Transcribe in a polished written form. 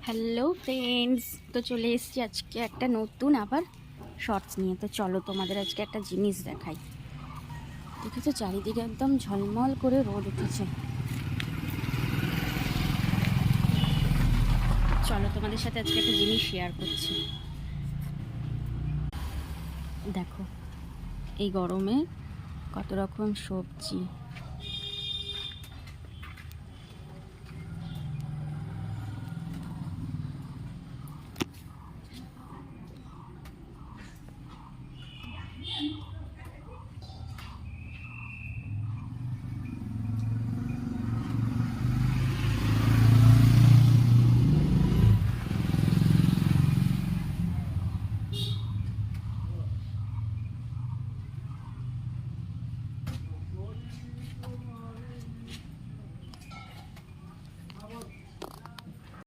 Hello friends, তো চলে এসেছি আজকে একটা নতুন আবার শর্টস নিয়ে। তো চলো তোমাদের আজকে একটা জিনিস দেখাই। দেখেছো চারিদিকে একদম ঝলমল করে রোদ উঠেছে। চলো তোমাদের সাথে আজকে একটা জিনিস শেয়ার করছি। দেখো এই গরমে কত রকম সবজি,